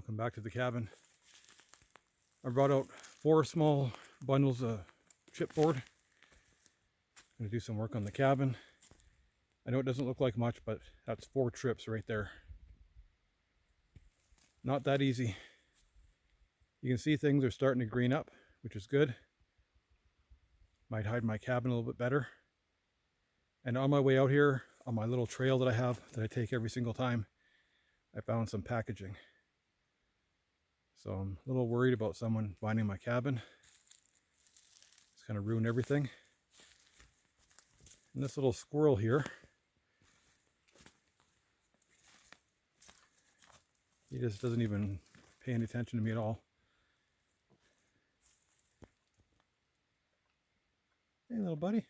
Welcome back to the cabin. I brought out 4 small bundles of chipboard. I'm going to do some work on the cabin. I know it doesn't look like much, but that's 4 trips right there. Not that easy. You can see things are starting to green up, which is good. Might hide my cabin a little bit better. And on my way out here, on my little trail that I have, that I take every single time, I found some packaging. So I'm a little worried about someone finding my cabin. It's going to ruin everything. And this little squirrel here, he just doesn't even pay any attention to me at all. Hey, little buddy.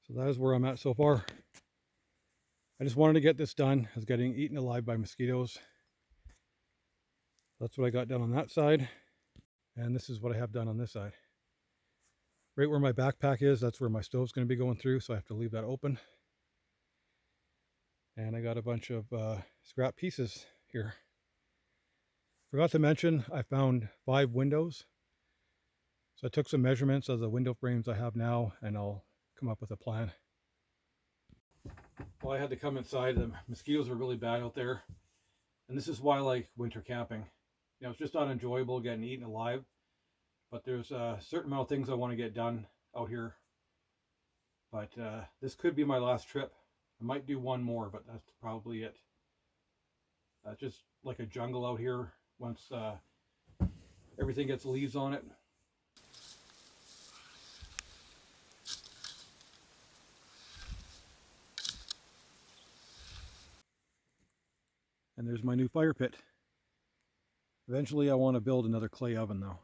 So that is where I'm at so far. I just wanted to get this done. I was getting eaten alive by mosquitoes. That's what I got done on that side. And this is what I have done on this side. Right where my backpack is, that's where my stove's going to be going through, so I have to leave that open. And I got a bunch of scrap pieces here. Forgot to mention, I found 5 windows. So I took some measurements of the window frames I have now, and I'll come up with a plan. Well, I had to come inside. The mosquitoes are really bad out there. And this is why I like winter camping. You know, it's just not enjoyable getting eaten alive. But there's a certain amount of things I want to get done out here. But this could be my last trip. I might do one more, but that's probably it. Just like a jungle out here once everything gets leaves on it. And there's my new fire pit. Eventually I want to build another clay oven though.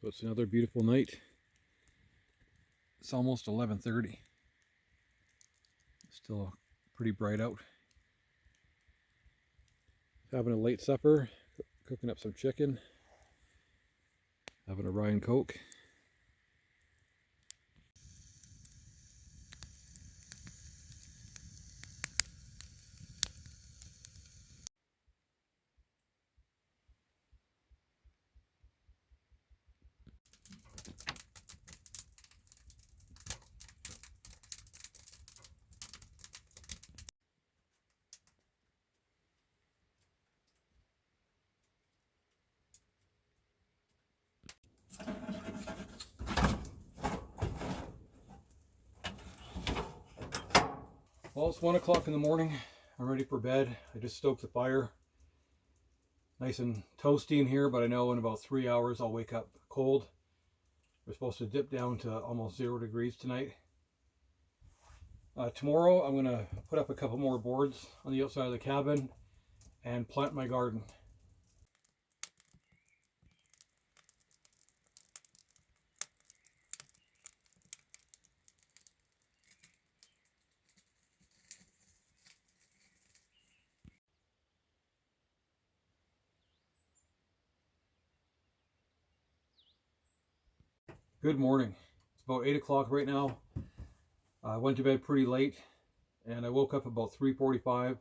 So it's another beautiful night. It's almost 11:30. Still pretty bright out. Having a late supper, cooking up some chicken, having a rye and Coke. Well, it's 1 o'clock in the morning. I'm ready for bed. I just stoked the fire. Nice and toasty in here, but I know in about 3 hours I'll wake up cold. We're supposed to dip down to almost 0 degrees tonight. Tomorrow I'm going to put up a couple more boards on the outside of the cabin and plant my garden. Good morning. It's about 8 o'clock right now. I went to bed pretty late and I woke up about 3:45,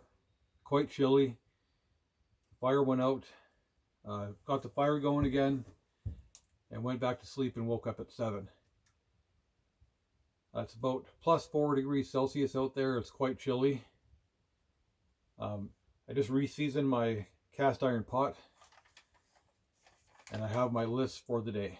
quite chilly. Fire went out, got the fire going again and went back to sleep and woke up at 7. It's about plus 4 degrees Celsius out there. It's quite chilly. I just re-seasoned my cast iron pot and I have my list for the day.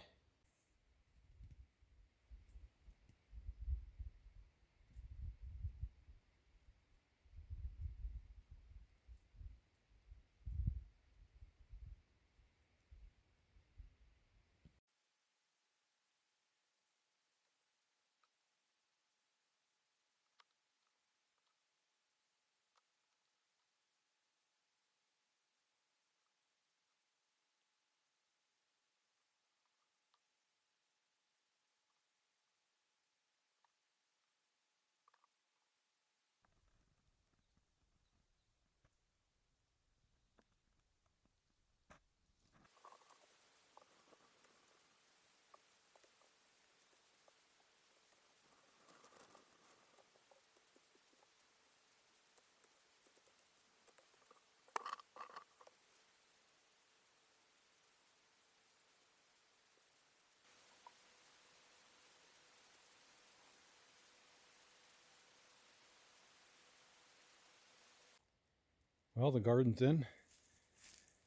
Well, the garden's in.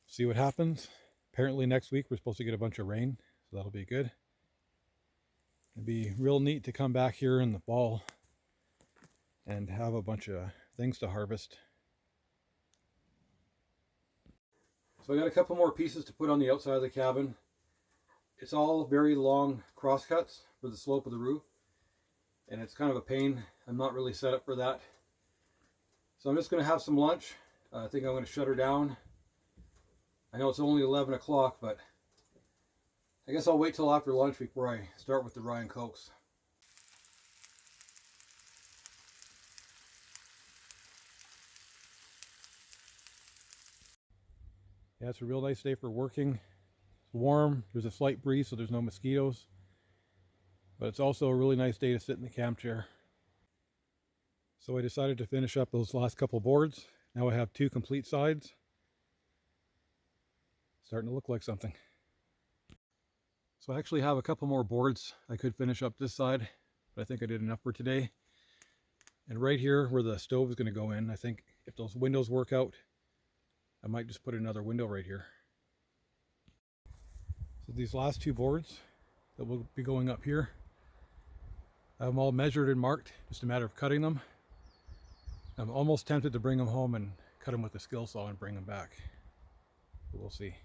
See what happens. Apparently next week we're supposed to get a bunch of rain, so that'll be good. It'd be real neat to come back here in the fall and have a bunch of things to harvest. So I got a couple more pieces to put on the outside of the cabin. It's all very long cross cuts for the slope of the roof, and it's kind of a pain. I'm not really set up for that. So I'm just going to have some lunch. I think I'm going to shut her down. I know it's only 11 o'clock, but I guess I'll wait till after lunch before I start with the rye and cokes. Yeah, it's a real nice day for working. It's warm, there's a slight breeze, so there's no mosquitoes. But it's also a really nice day to sit in the camp chair. So I decided to finish up those last couple boards. Now I have 2 complete sides. Starting to look like something. So I actually have a couple more boards I could finish up this side, but I think I did enough for today. And right here where the stove is going to go in, I think if those windows work out, I might just put another window right here. So these last 2 boards that will be going up here, I have them all measured and marked, just a matter of cutting them. I'm almost tempted to bring them home and cut them with a skill saw and bring them back. But we'll see.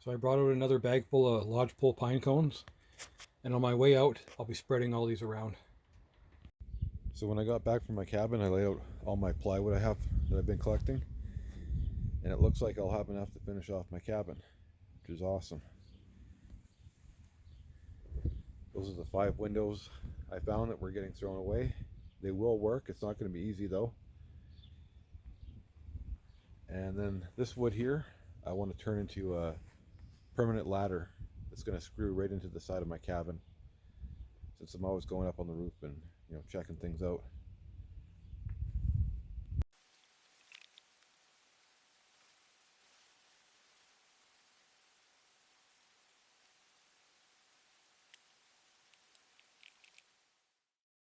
So I brought out another bag full of lodgepole pine cones, and on my way out I'll be spreading all these around. So when I got back from my cabin, I laid out all my plywood I have that I've been collecting, and it looks like I'll have enough to finish off my cabin, which is awesome. Those are the 5 windows I found that were getting thrown away. They will work. It's not going to be easy though. And then this wood here I want to turn into a permanent ladder that's going to screw right into the side of my cabin, since I'm always going up on the roof and checking things out.